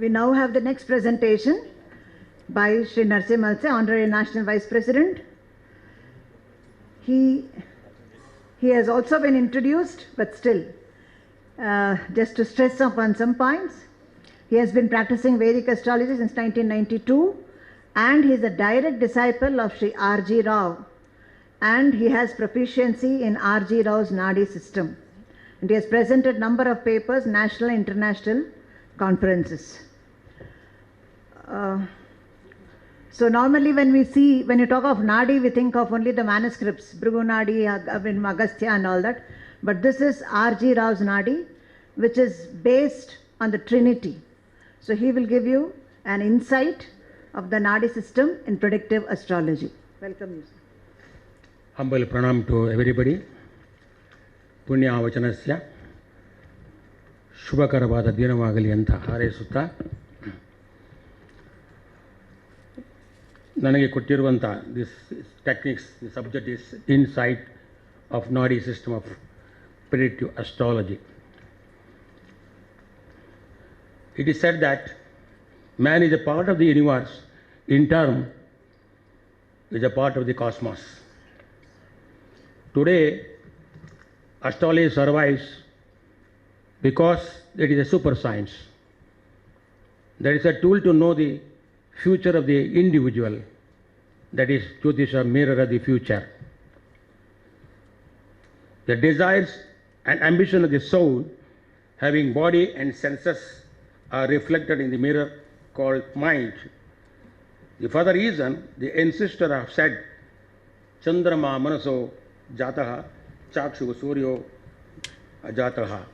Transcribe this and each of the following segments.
We now have the next presentation by Shri Narasimha Alse, Honorary National Vice President. He has also been introduced, but still, just to stress upon some points, he has been practicing Vedic astrology since 1992, and he is a direct disciple of Shri R.G. Rao, and he has proficiency in R.G. Rao's Nadi system. And he has presented number of papers, national and international conferences. So normally when you talk of Nadi, we think of only the manuscripts, Bhrigu Nadi, Agastya and all that. But this is R.G. Rao's Nadi, which is based on the Trinity. So he will give you an insight of the Nadi system in predictive astrology. Welcome you, sir. Humble pranam to everybody. Punya Vachanasya Shubhakaravada Dinavagali anta Haresutta. Nanage Kottiruvanta, this techniques, the subject is Insight of Nadi System of Predictive Astrology. It is said that man is a part of the universe, in turn is a part of the cosmos. Today, astrology survives because it is a super science. There is a tool to know the future of the individual, that is Jyotisha, mirror of the future. The desires and ambition of the soul, having body and senses, are reflected in the mirror called mind. The further reason, the ancestors have said, Chandrama Manaso Jataha Chakshu Suryo Ajataha.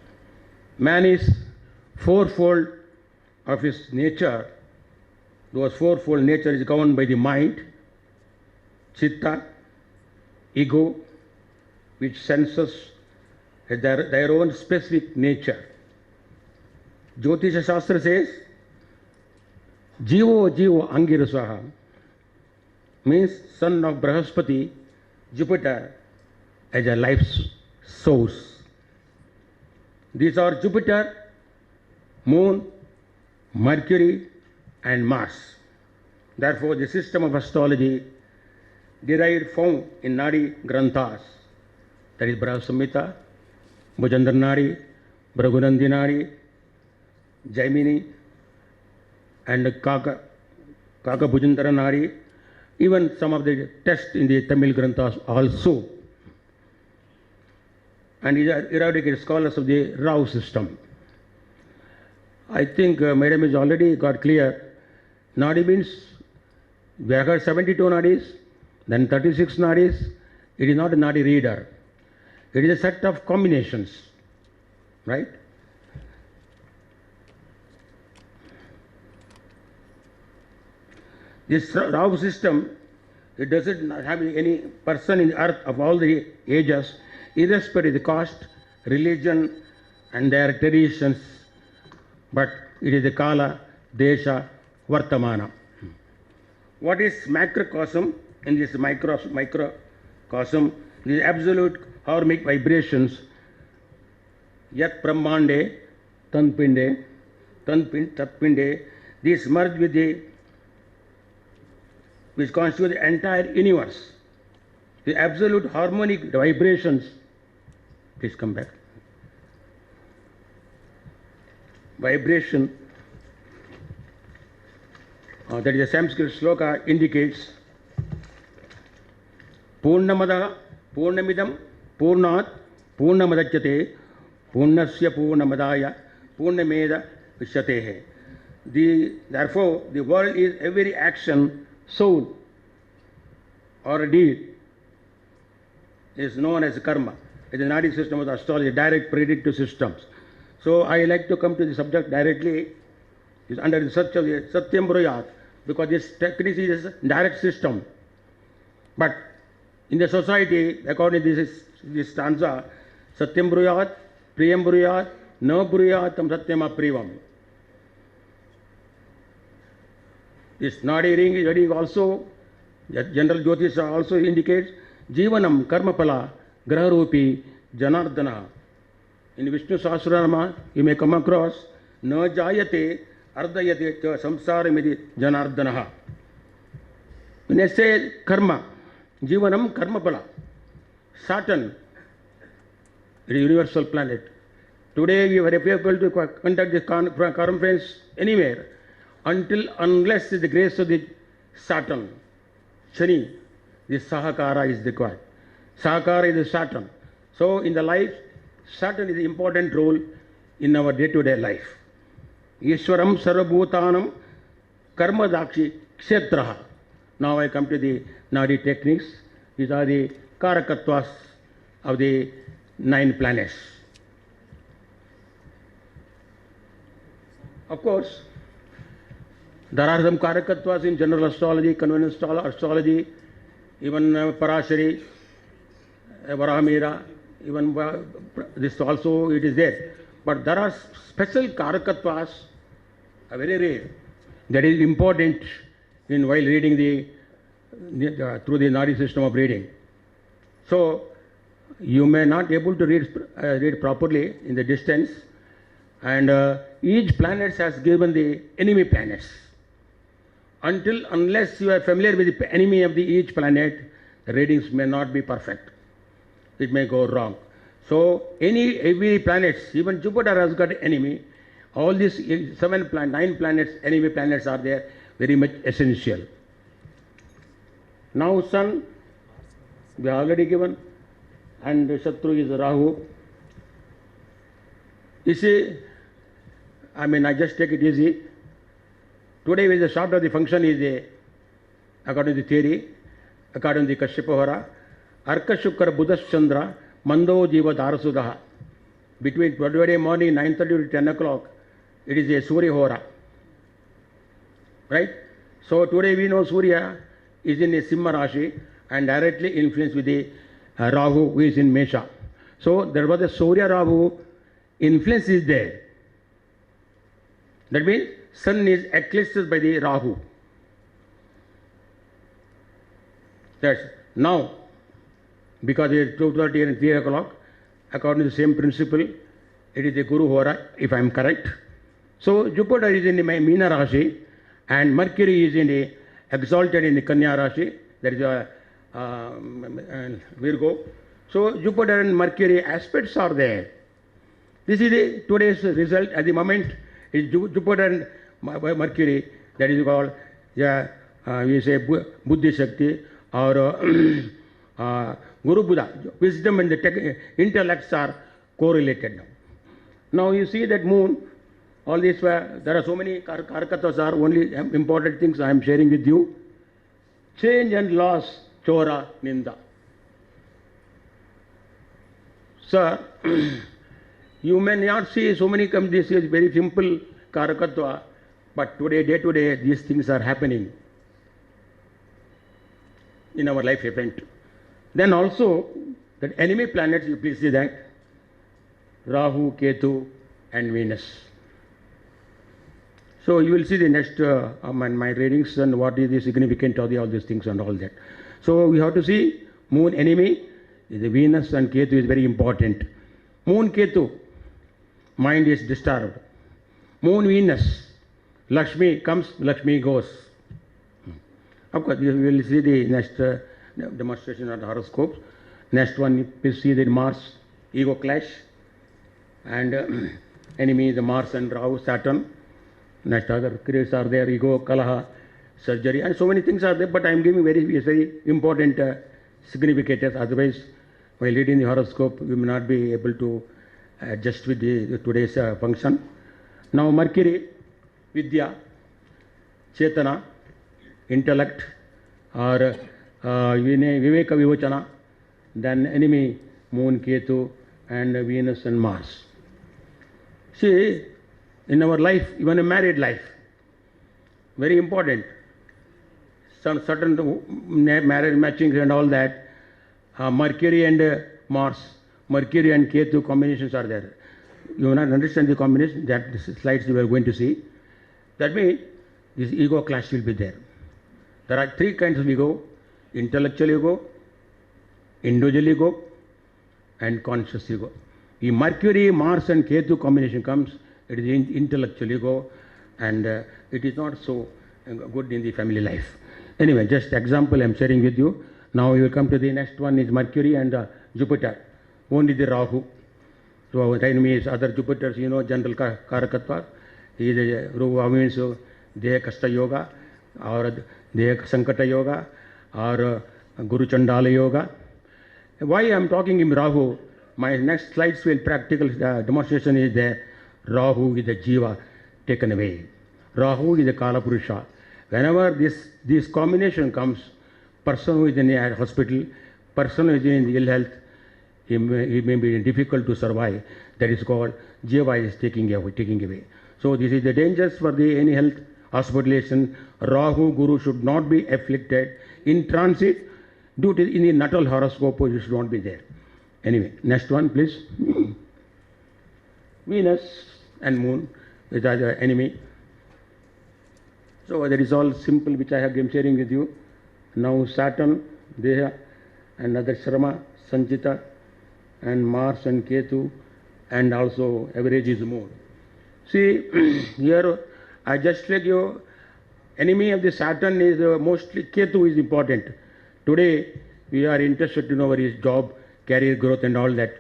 Man is fourfold of his nature. Those fourfold nature is governed by the mind, chitta, ego, which senses has their own specific nature. Jyotisha Shastra says, Jivo Jivo Angiraswaha, means son of Brahaspati, Jupiter, as a life's source. These are Jupiter, Moon, Mercury, and Mars. Therefore, the system of astrology derived found in Nadi Granthas, that is Braha Samhita, Bhujandra Nadi, Bhragunandi Nadi, Jaimini, and Kaka Bhujandra Nadi, even some of the texts in the Tamil Granthas also, and eradicated scholars of the Rao system. I think Madam has already got clear. Nadi means we have got 72 Nadis, then 36 Nadis. It is not a Nadi reader. It is a set of combinations, right? This Rao system, it doesn't have any person in the earth of all the ages, irrespective of the caste, religion, and their traditions, but it is the Kala, Desha, Vartamana. What is macrocosm? In this microcosm, the absolute harmonic vibrations, Yat Brahmande, Tanpinde, Tatpinde, these merge with the, which constitute the entire universe. The absolute harmonic vibrations, please come back. Vibration, that is a Sanskrit sloka, indicates Purnamada, Purnamidam, Purnat, Purnamadachyate, Purnasya Purnamadaya, Purnameda Vishyatehe. Therefore, the world is every action, soul, or a deed is known as karma. It is a Nadi system of astrology, direct predictive systems. So I like to come to the subject directly. It's under the search of the Satyam Bruyat, because this technique is a direct system. But in the society, according to this stanza, Satyam Bruyat, Priyam Bruyat, Na Bruyatam Satyam Aprivam. This Nadi ring is very also, General Jyotisha also indicates, Jivanam Karmapala Graharupi Janardana. In Vishnu Sahasranama, you may come across Na Jayate ardayate cha samsaramidi janardanaha. When I say karma, jivanam karma pala. Saturn, the universal planet. Today we were able to conduct this conference anywhere unless the grace of the Saturn, Shani, the Sahakara is required. Sahakara is the Saturn. So in the life, Saturn is an important role in our day-to-day life. Ishwaram Sarvabhutanam Karma Dakshi Kshetraha. Now I come to the Nadi techniques. These are the Karakattvas of the 9 planets. Of course, there are some Karakattvas in general astrology, conventional astrology, even Parashari, Varahamira, even this also it is there. But there are special Karakattvas, very rare, that is important in while reading through the Nadi system of reading. So you may not able to read properly in the distance, and each planet has given the enemy planets. Unless you are familiar with the enemy of each planet, the readings may not be perfect. It may go wrong. So every planets, even Jupiter has got enemy. All these 9 planets, enemy planets are there, very much essential. Now Sun, we are already given, and Shatru is Rahu. You see, I just take it easy. Today, with the short of the function is according to the theory, according to the Kashyapahara, Arka Shukra Buddhas Chandra, Mando Jiva Dharasudaha. Between today morning 9:30 to 10 o'clock, it is a Surya Hora. Right? So today we know Surya is in a Simha Rashi and directly influenced with the Rahu, who is in Mesha. So there was a Surya Rahu influence is there. That means Sun is eclipsed by the Rahu. That's now, because it is 2:30 and 3 o'clock, according to the same principle, it is the Guru Hora, if I am correct. So Jupiter is in the Meena Rashi and Mercury is in the exalted in the Kanya Rashi, that is a Virgo. So Jupiter and Mercury aspects are there. This is today's result at the moment. Is Jupiter and Mercury, that is called, we say Buddhi Shakti or Guru Buddha. Wisdom and the intellects are correlated now. Now you see that moon, all these, there are so many Karakattvas are only important things I am sharing with you. Change and loss, Chora, Ninda. Sir, you may not see so many this is very simple Karakatva, but today, day to day, these things are happening in our life event. Then also, that enemy planets, you please see that, Rahu, Ketu and Venus. So you will see the next, my readings and what is the significance of all these things and all that. So we have to see moon enemy, the Venus and Ketu is very important. Moon Ketu, mind is disturbed. Moon Venus, Lakshmi comes, Lakshmi goes. Of course, you will see the next demonstration of the horoscopes. Next one, please see the Mars, ego clash. And enemy, the Mars and Rahu, Saturn. Next other creates are there, ego, Kalaha, surgery, and so many things are there, but I am giving very important significance. Otherwise, while reading the horoscope, we may not be able to adjust with today's function. Now, Mercury, Vidya, Chetana, intellect, or Viveka Vivachana, then enemy, Moon, Ketu, and Venus and Mars. See, in our life, even a married life, very important. Some certain marriage matchings and all that, Mercury and Mars, Mercury and Ketu combinations are there. You will not understand the combination, that slides you are going to see. That means this ego clash will be there. There are 3 kinds of ego: intellectual ego, individual ego, and conscious ego. If Mercury, Mars and Ketu combination comes, it is intellectual ego, and it is not so good in the family life. Anyway, just example I am sharing with you. Now you will come to the next one is Mercury and Jupiter. Only the Rahu. So our enemy is other Jupiters, you know, general Karakatva. He is a Rahu means Deha Kasta Yoga or Deha Sankata Yoga or Guru Chandala Yoga. Why I am talking in Rahu? My next slides will practical demonstration is there. Rahu is the Jiva taken away. Rahu is the Kala Purusha. Whenever this combination comes, person who is in a hospital, person who is in ill health, he may be difficult to survive. That is called Jiva is taking away. So this is the dangers for the any health hospitalization. Rahu Guru should not be afflicted in transit due to in the natal horoscope. You should not be there. Anyway, next one, please. Venus and Moon, which are the enemy. So that is all simple, which I have been sharing with you. Now Saturn, Deha, and other Sharma, Sanchita, and Mars and Ketu, and also average is Moon. See, here I just take you, enemy of the Saturn is mostly Ketu is important. Today we are interested to know what is job, career growth and all that.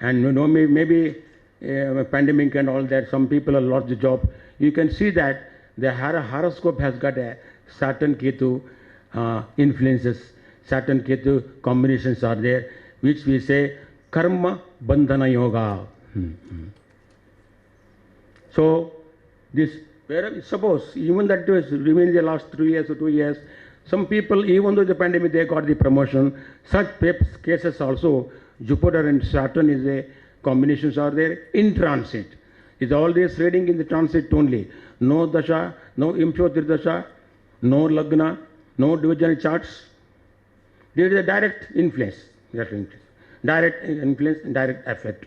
And you know, maybe pandemic and all that, some people have lost the job. You can see that the horoscope has got a Saturn Ketu influences, Saturn Ketu combinations are there, which we say Karma Bandhana Yoga. So, this, suppose even that was remain the last 3 years or 2 years, some people, even though the pandemic, they got the promotion. Such cases also, Jupiter and Saturn is a combinations are there in transit. Is all this reading in the transit only. No dasha, no impyotir dasha, no lagna, no divisional charts. There is a direct influence, direct influence, direct effect.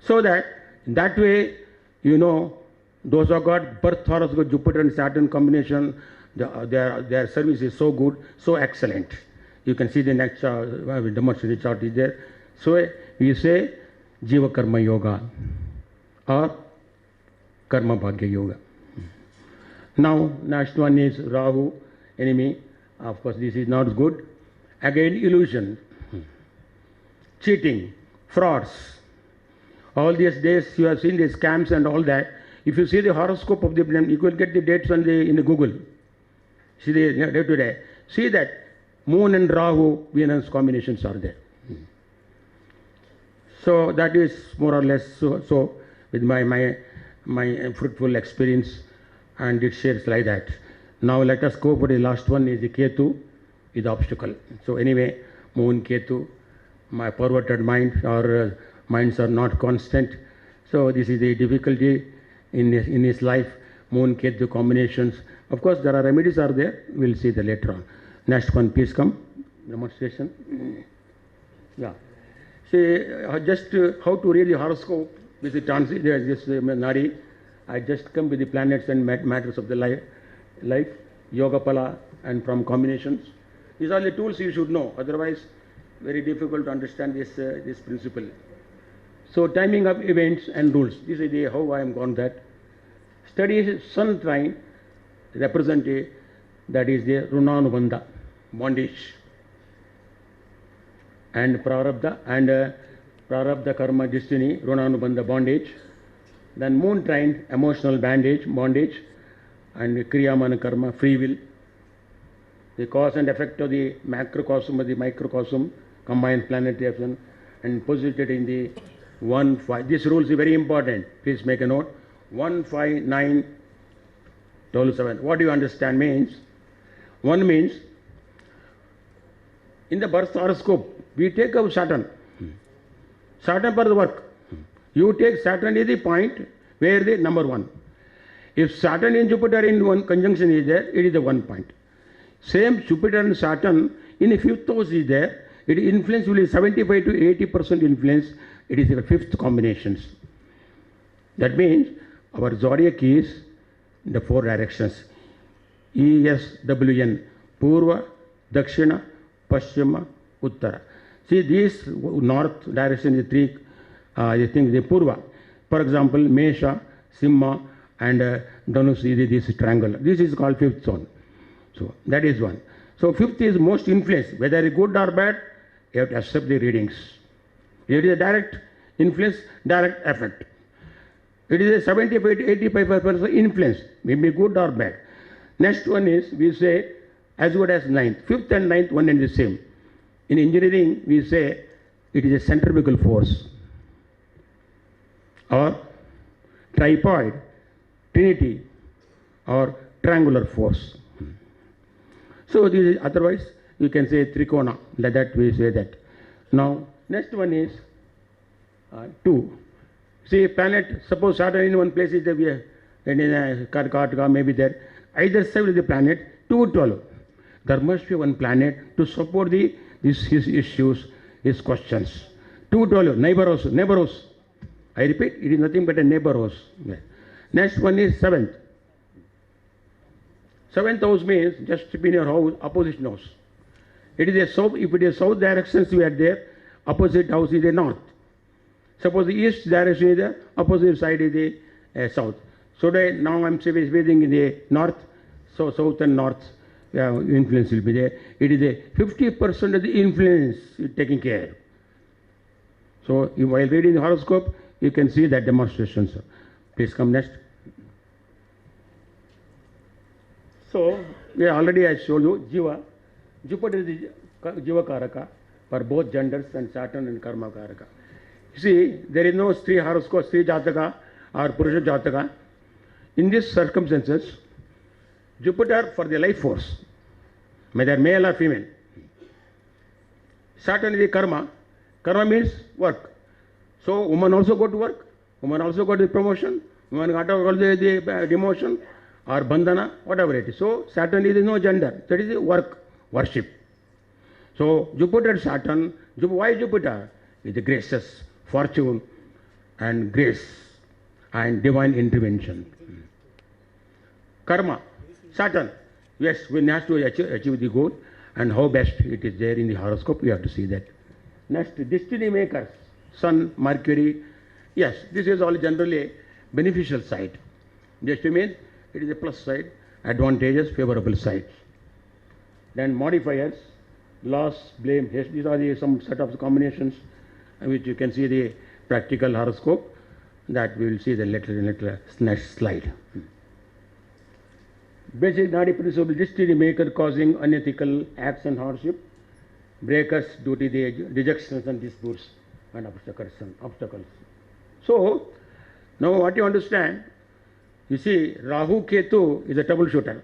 So that way, you know, those who got birth horoscope, Jupiter and Saturn combination, their service is so good, so excellent. You can see the next demonstration chart is there. So we say Jiva Karma Yoga or Karma Bhagya Yoga. Now, next one is Rahu, enemy. Of course, this is not good. Again, illusion, cheating, frauds. All these days you have seen the scams and all that. If you see the horoscope of the plan, you will get the dates on in the Google. See the day to day. See that Moon and Rahu, Venus combinations are there. So that is more or less so with my fruitful experience, and it shares like that. Now let us go for the last one is the Ketu, is the obstacle. So anyway, Moon, Ketu, my perverted mind or minds are not constant. So this is the difficulty in his life. Moon, Ketu combinations. Of course, there are remedies are there. We'll see that later on. Next one, please come. Demonstration. Yeah. See, just how to read the horoscope with the transit. This Nadi. I just come with the planets and matters of the life, Yoga Pala, and from combinations. These are the tools you should know. Otherwise, very difficult to understand this principle. So, timing of events and rules. This is the how I am gone that. Study sun trine represent that is the Runanubandha, bondage, and Prarabdha Prarabdha karma destiny, Runanubandha bondage. Then moon trine emotional bondage, and Kriyamana karma free will. The cause and effect of the macrocosm of the microcosm, combined planetary action, and posited in the 1, 5. This rule is very important. Please make a note. 1, 5, 9, 12, 7. What do you understand means? 1 means in the birth horoscope, we take up Saturn. Saturn for the work. You take Saturn is the point where the number 1. If Saturn and Jupiter in one conjunction is there, it is the 1 point. Same Jupiter and Saturn in the 5th house is there. It influence will be 75 to 80% influence. It is the 5th combinations. That means our zodiac is the 4 directions. ESWN, Purva, Dakshina, Paschima, Uttara. See these north direction is 3, I think the Purva. For example, Mesha, Simha and Dhanus is this triangle. This is called fifth zone. So that is one. So fifth is most influence. Whether it's good or bad, you have to accept the readings. It is a direct influence, direct effect. It is a 75% influence, maybe good or bad. Next one is, we say, as good as ninth. Fifth and ninth, one and the same. In engineering, we say it is a centrifugal force, or tripod, trinity, or triangular force. So this is, otherwise you can say trikona, like that we say that. Now next one is 2. See planet, suppose Saturn in one place is there, and in a Karkataka maybe there, either side of the planet 212. There must be one planet to support his issues, his questions. 212, neighbor house. I repeat, it is nothing but a neighbor house. Yeah. Next one is 7th. 7th house means just in your house, opposition house. It is a south, if it is south directions we are there, opposite house is the north. Suppose the east direction is the opposite side is the south. So now I am facing in the north, so south and north influence will be there. It is a 50% of the influence taking care. So while reading the horoscope, you can see that demonstration. So please come next. So already I showed you Jiva. Jupiter is the Jiva Karaka for both genders, and Saturn and Karma Karaka. You see, there is no Stri horoscope, Stri Jataka or Purusha Jataka. In these circumstances, Jupiter for the life force, whether male or female. Saturn is the Karma. Karma means work. So woman also go to work, woman also got the promotion, woman got the demotion or bandhana, whatever it is. So Saturn is no gender, that is the work, worship. So Jupiter, Saturn, why Jupiter? Is the graces, fortune and grace and divine intervention. Karma, Saturn, yes, we have to achieve the goal, and how best it is there in the horoscope, we have to see that. Next, destiny makers, Sun, Mercury. Yes, this is all generally beneficial side. Just means it is a plus side, advantageous, favorable side. Then modifiers, loss, blame, haste. These are some set of combinations which you can see the practical horoscope. That we will see the little next slide. Basic Nadi principle: destiny maker causing unethical acts and hardship, breakers due to the dejections and disputes and obstacles. So now what you understand, you see Rahu Ketu is a troubleshooter.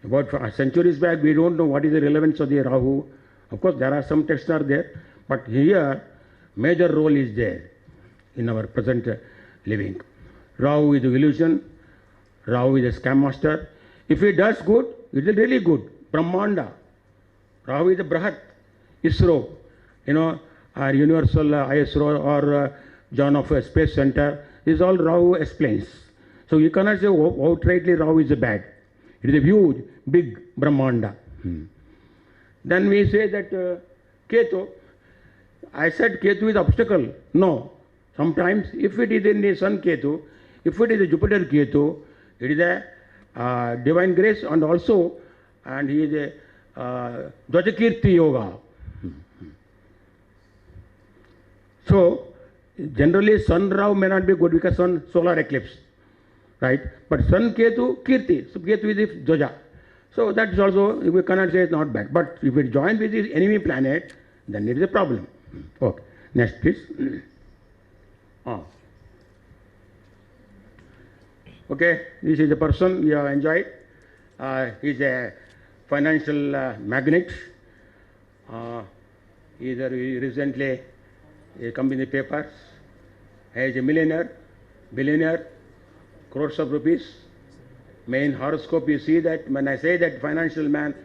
About centuries back we don't know what is the relevance of the Rahu. Of course there are some texts are there, but here major role is there in our present living. Rahu is illusion, Rahu is a scam master. If he does good, it is really good. Brahmanda. Rahu is a Brahat, ISRO, our Universal ISRO or John of Space Center. This is all Rahu explains. So you cannot say outrightly Rahu is a bad. It is a huge, big Brahmanda. Then we say that Ketu. I said Ketu is obstacle. No. Sometimes if it is in the Sun Ketu, if it is a Jupiter Ketu, it is a divine grace, and also, and he is a Dvajakirti Yoga. So generally Sun Rahu may not be good because Sun solar eclipse, right? But Sun Ketu Kirti, so Ketu is Dvaja. So that is also, we cannot say it's not bad. But if it joins with his enemy planet, then it is a problem. Okay, next please. Okay, this is a person we have enjoyed. He is a financial magnate. Either recently come in the papers. He is a millionaire, billionaire, crores of rupees. Main horoscope, you see that when I say that financial man,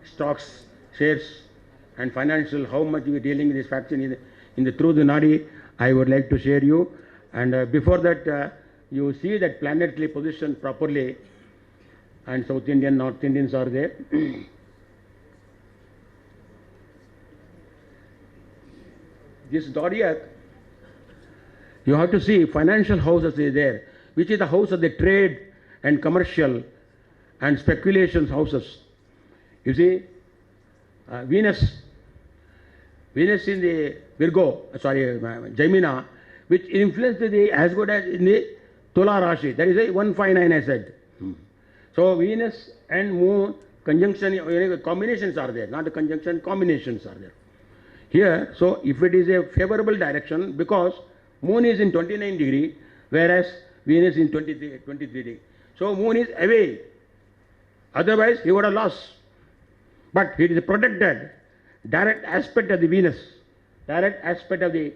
stocks, shares, and financial, how much we are dealing with this faction in the through the Nadi, I would like to share you. And before that, you see that planetary position properly, and South Indian, North Indians are there. This zodiac, you have to see financial houses is there. which is the house of the trade and commercial and speculations houses. You see, Venus in the Gemina, which influenced the as good as in the Tula Rashi. That is a 159 I said. So Venus and Moon conjunction combinations are there, not the conjunction, combinations are there. Here, so if it is a favorable direction, because Moon is in 29 degree, whereas Venus in 23 degree. So Moon is away. Otherwise, he would have lost. But it is a protected, direct aspect of the Venus, direct aspect of the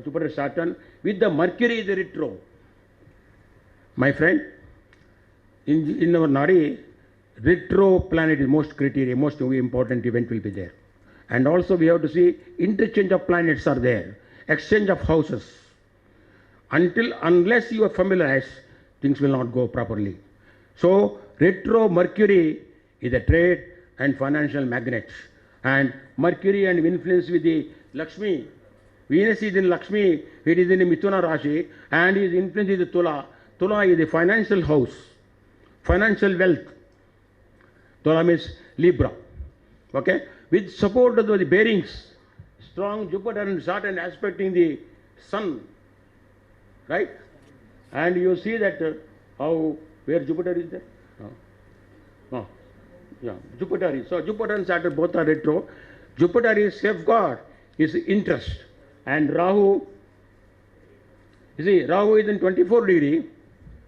Jupiter Saturn, with the Mercury is the retro. My friend, in our Nadi, retro planet is most criteria, most important event will be there. And also we have to see interchange of planets are there, exchange of houses. Unless you are familiarized, things will not go properly. So retro Mercury is a trade and financial magnet. And Mercury and influence with the Lakshmi. Venus is in Lakshmi, it is in the Mithuna Rashi, and his influence is the Tula. Tula is the financial house, financial wealth. Tula means Libra. Okay? With support of the bearings, strong Jupiter and Saturn aspecting the Sun. Right? And you see that where Jupiter is there? Yeah, Jupiter is. So Jupiter and Saturn both are retro. Jupiter is safeguard, is interest. And Rahu, you see, Rahu is in 24 degree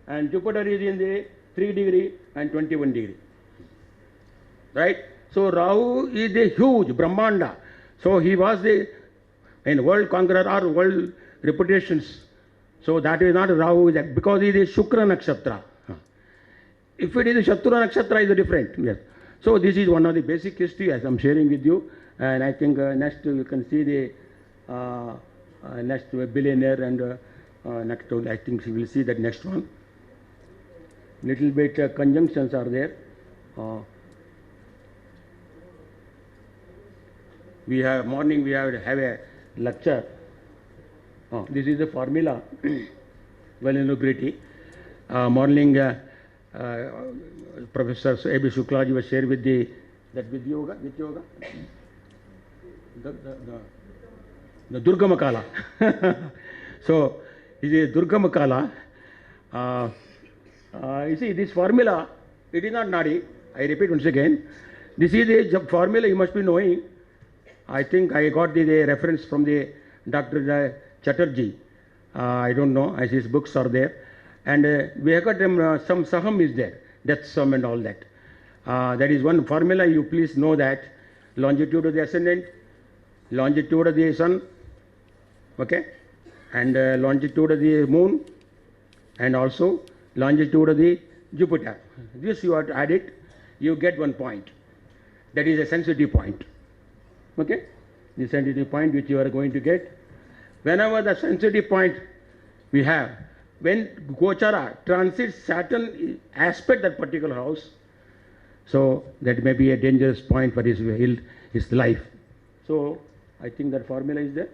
and Jupiter is in the 3 degree and 21 degree. Right? So Rahu is a huge Brahmanda. So he was the world conqueror or world reputations. So that is not Rahu, because it is Shukra Nakshatra. If it is a Shatura Nakshatra, it is different. Yes. So this is one of the basic history as I am sharing with you. And I think next you can see the next billionaire and next I think you will see that next one. Little bit conjunctions are there. We have morning we have a lecture. This is the formula. Well integrity. Morning Professor A.B. Shuklaji was shared with the with yoga the Durga Makala. So it is Durga Makala. You see this formula, it is not Nadi. I repeat once again. This is the formula you must be knowing. I think I got the reference from the Dr. Chatterjee. I don't know, as his books are there. And we have got them, some Saham is there, death sum and all that. That is one formula, you please know that. Longitude of the ascendant, longitude of the sun, okay, and longitude of the moon, and also longitude of the Jupiter. This you have to add it, you get 1 point. That is a sensitive point. Okay? The sensitive point which you are going to get. Whenever the sensitive point we have, when Gochara transits Saturn aspect that particular house, so that may be a dangerous point for his life. So I think that formula is there.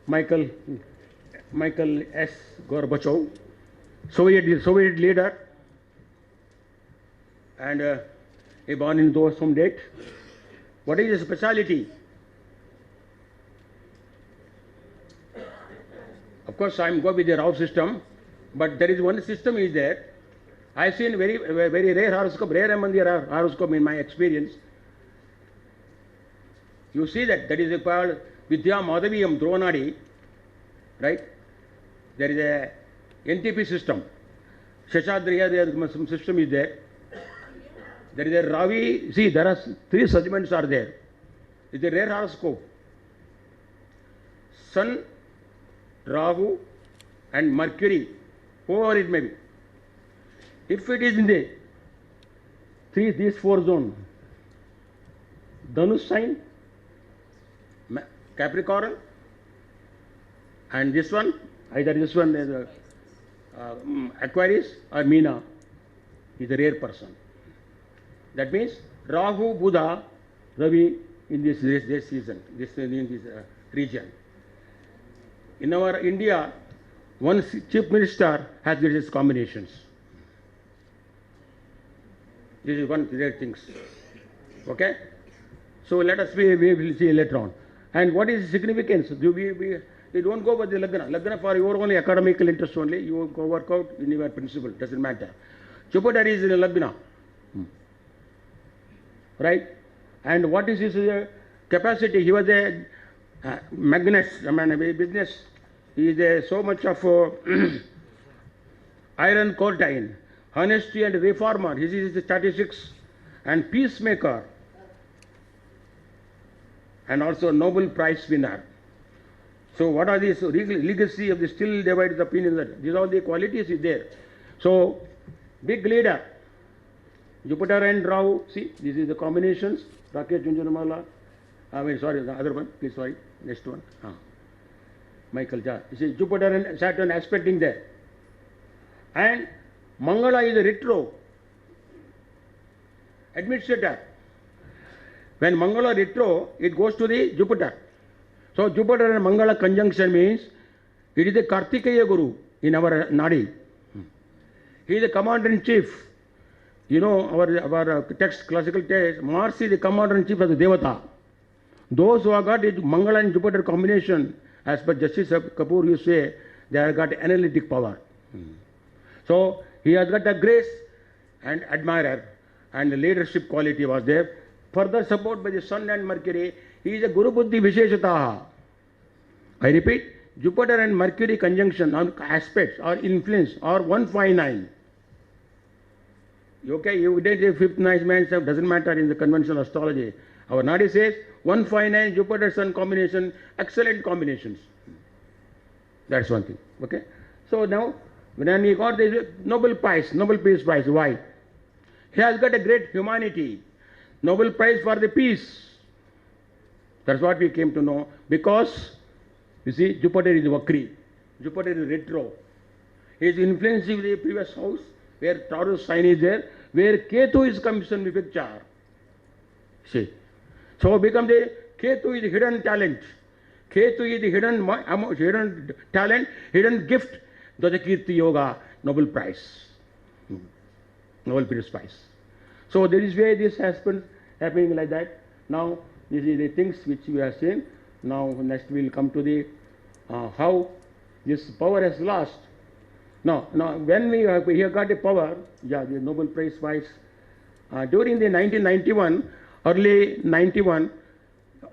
Michael S. Gorbachev, Soviet leader, and he born in those some date. What is his speciality? Of course, I am going with the Rao system, but there is one system is there. I have seen very rare horoscope, rare among the horoscope in my experience. You see that is called Vidya Madhaviyam Dronadi, right? There is a NTP system. Sheshadriya, some system is there. There is a Ravi, see there are three segments are there. It's a rare horoscope. Sun, Rahu and Mercury, whoever it may be. If it is in the these four zones, Dhanush sign, Capricorn, and this one, either this one is Aquarius or Meena, is a rare person. That means Rahu, Buddha, Ravi in this season, in this region. In our India, one chief minister has these combinations. This is one rare things. Okay? So let us we will see later on. And what is the significance? We don't go by the Lagna. Lagna for your only academical interest only. You go work out in your principle. Doesn't matter. Jupiter is in a Lagna. Right? And what is his capacity? He was a magnate, a business. He is so much of iron curtain, honesty and reformer. He is the statistics and peacemaker, and also Nobel Prize winner. So what are these legacy of the still divided opinion? That these are the qualities is there. So big leader, Jupiter and Rahu. See, this is the combinations. Rakesh Junjunamala. Sorry, the other one. Please, sorry. Next one. Michael Jha. You see, Jupiter and Saturn aspecting there. And Mangala is a retro administrator. When Mangala retro, it goes to the Jupiter. So Jupiter and Mangala conjunction means it is the Kartikeya Guru in our Nadi. He is the commander-in-chief. You know, our text, classical text, Mars is the commander-in-chief of the Devata. Those who have got the Mangala and Jupiter combination, as per Justice Kapoor you say, they have got analytic power. So he has got a grace and admirer, and the leadership quality was there. Further support by the Sun and Mercury, he is a Guru Buddhi Visheshataha. I repeat, Jupiter and Mercury conjunction on aspects or influence or 159. Okay, you did a fifth nice man stuff, doesn't matter in the conventional astrology. Our Nadi says 159 Jupiter Sun combination, excellent combinations. That's one thing. Okay. So now, when he got the Nobel Prize, Nobel Peace Prize, why? He has got a great humanity. Nobel Prize for the peace. That's what we came to know. Because, you see, Jupiter is Vakri. Jupiter is retro. He is influencing the previous house, where Taurus sign is there, where Ketu is commissioned with picture. See. So become the Ketu is the hidden talent. Ketu is the hidden talent, hidden gift. Dvajakirti Yoga, Nobel Prize. Nobel Peace Prize. So there is where this has been happening like that. Now, this is the things which we are saying. Now, next we will come to the how this power has lost. Now when we have got the power, the Nobel Prize Prize, during the 1991, early 91,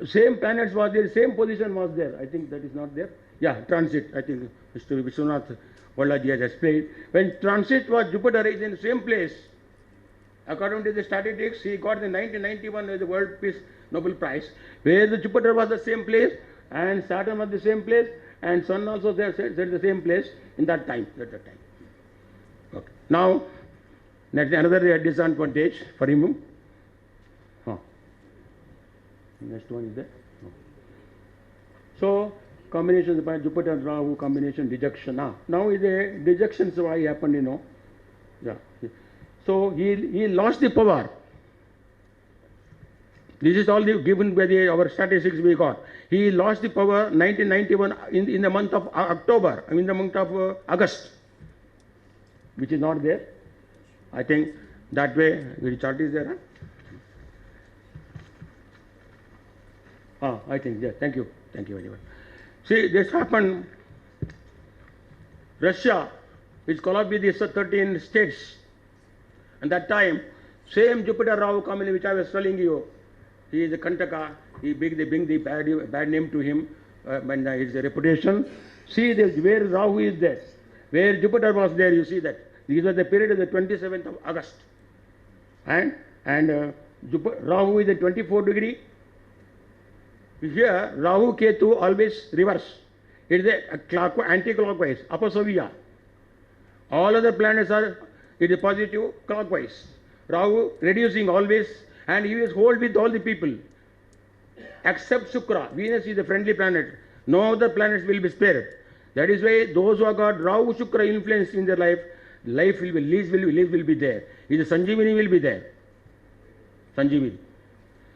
same planets was there, same position was there. I think that is not there. Yeah, transit. I think Mr. Vishwanath Vallaji has explained. When transit was Jupiter is in the same place, according to the statistics, he got the 1991 the World Peace Nobel Prize, where the Jupiter was the same place, and Saturn was the same place, and Sun also there said the same place in that time. Okay. Now, next another disadvantage for him. Next one is there. So, combination of Jupiter and Rahu combination dejection. Now is a dejection, so why happened, you know. Yeah. So he lost the power. This is all given by our statistics we got. He lost the power 1991 in the month of October, in the month of August, which is not there. I think that way the chart is there. I think, yeah, thank you very much. See, this happened, Russia, which collapsed with the 13 states, and that time, same Jupiter Rahu combination which I was telling you, he is a Kantaka, he bring the bad name to him, and his reputation. See where Rahu is there, where Jupiter was there, you see that. These were the period of the 27th of August. And and Rahu is at 24 degree. Here, Rahu Ketu always reverse. It is a anti-clockwise, apasavya. All other planets are, it is positive clockwise. Rahu reducing always, and he is hold with all the people. Except Shukra. Venus is a friendly planet. No other planets will be spared. That is why those who have got Rahu Shukra influence in their life, life will be, lease will be there. His Sanjivini will be there. Sanjivini.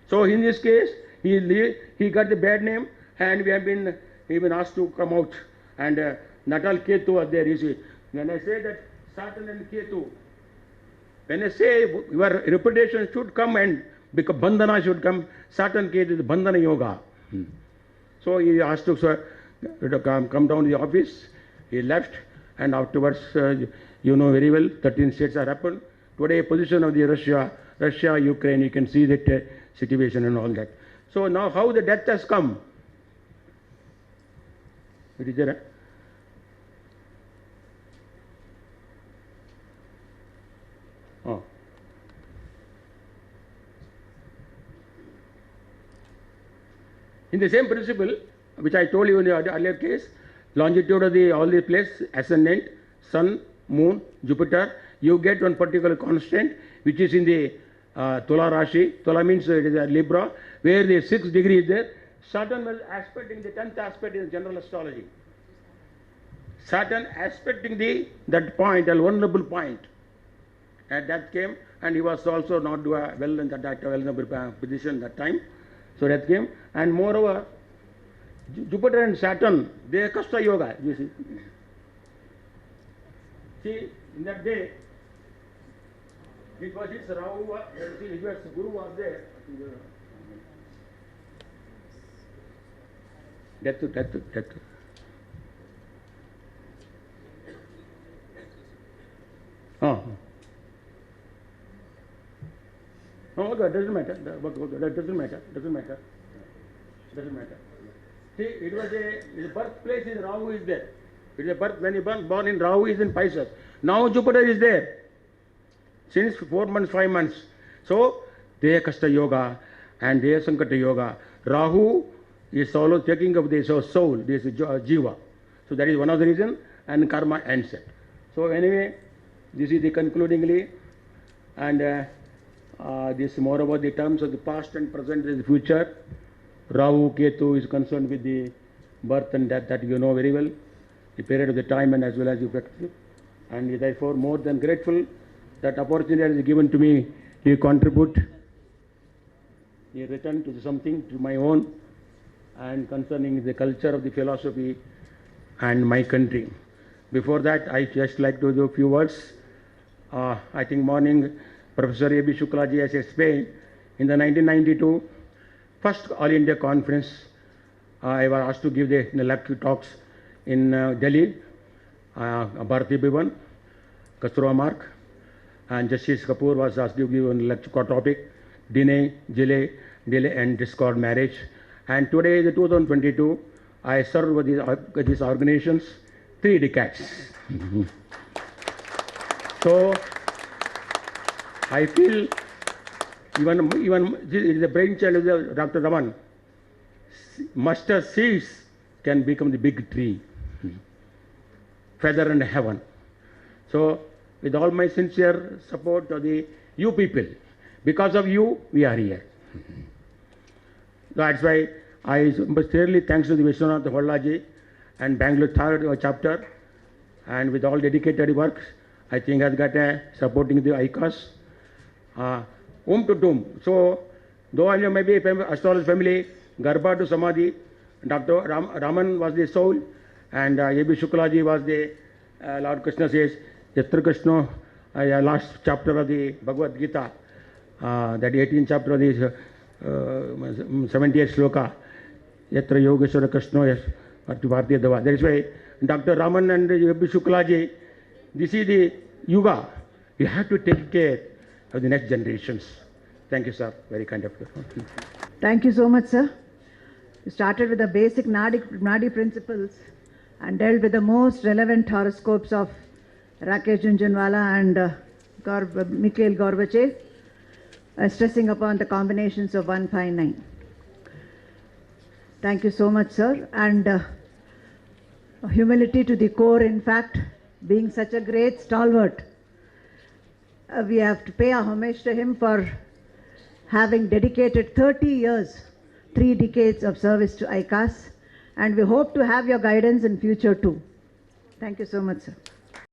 So in this case, he got the bad name, and we have been asked to come out. And Natal Ketu was there. You see, when I say that Saturn and Ketu, when I say your reputation should come and because Bandhana should come, Saturn Ketu is Bandhana Yoga. So he asked to come down to the office. He left, and afterwards, you know very well, 13 states are happened. Today, position of the Russia, Ukraine, you can see that situation and all that. So now how the death has come? It is there. Oh. In the same principle, which I told you in the earlier case, longitude of all the places, ascendant, Sun, Moon, Jupiter, you get one particular constant, which is in the Tula Rashi. Tula means it is a Libra, where the 6th degree is there. Saturn was aspecting the 10th aspect in general astrology. Saturn aspecting that point, a vulnerable point. And that came, and he was also not well in that vulnerable position that time. So that came, and moreover, Jupiter and Saturn, they are Kasta Yoga, you see. See, in that day, it was his Rahu, his Guru was there. Death. Oh. Oh, okay, doesn't matter. That doesn't matter. See, it was the birthplace in Rahu is there. It is a birth, when he born in Rahu is in Pisces. Now Jupiter is there. Since 4 months, 5 months. So, Deha Kasta Yoga and Deha Sankata Yoga. Rahu is also taking up the soul, this Jiva. So that is one of the reasons, and karma ends it. So anyway, this is the concludingly, and this more about the terms of the past and present and the future. Rahu Ketu is concerned with the birth and death, that you know very well, the period of the time and as well as the practice. And therefore more than grateful that opportunity is given to me to contribute, to return to something to my own and concerning the culture of the philosophy and my country. Before that, I just like to do a few words. I think morning Professor A.B. Shuklaji has explained in the 1992 first All India Conference. I was asked to give the lecture talks in Delhi, Bharati Bhivan, Kasturba Mark, and Justice Kapoor was asked to give a lecture topic, delay and discord marriage. And today, the 2022, I served with these organizations 3 decades. So I feel even the brainchild of Dr. Raman, mustard seeds can become the big tree, feather in heaven. So with all my sincere support of you people, because of you, we are here. That's why I sincerely thanks to the Vishwanath Hollaji and Bangalore 3rd chapter, and with all dedicated works, I think has got supporting the ICAS. To tomb. So, though I may be astrology family, Garbha to Samadhi, Dr. Raman was the soul, and A.B. Shuklaji was the Lord Krishna says, Yatra Krishna, last chapter of the Bhagavad Gita, that 18th chapter of the 78th sloka, Yatra Yogeshwara Krishna, Bharatiya Dava. That is why Dr. Raman and A.B. Shuklaji, this is the Yuga. You have to take care of the next generations. Thank you, sir. Very kind of you. Thank you so much, sir. You started with the basic Nadi principles and dealt with the most relevant horoscopes of Rakesh Jhunjhunwala and Mikhail Gorbachev. stressing upon the combinations of 159. Thank you so much, sir. And humility to the core, in fact, being such a great stalwart. We have to pay our homage to him for having dedicated 30 years, 3 decades of service to ICAS, and we hope to have your guidance in future too. Thank you so much, sir.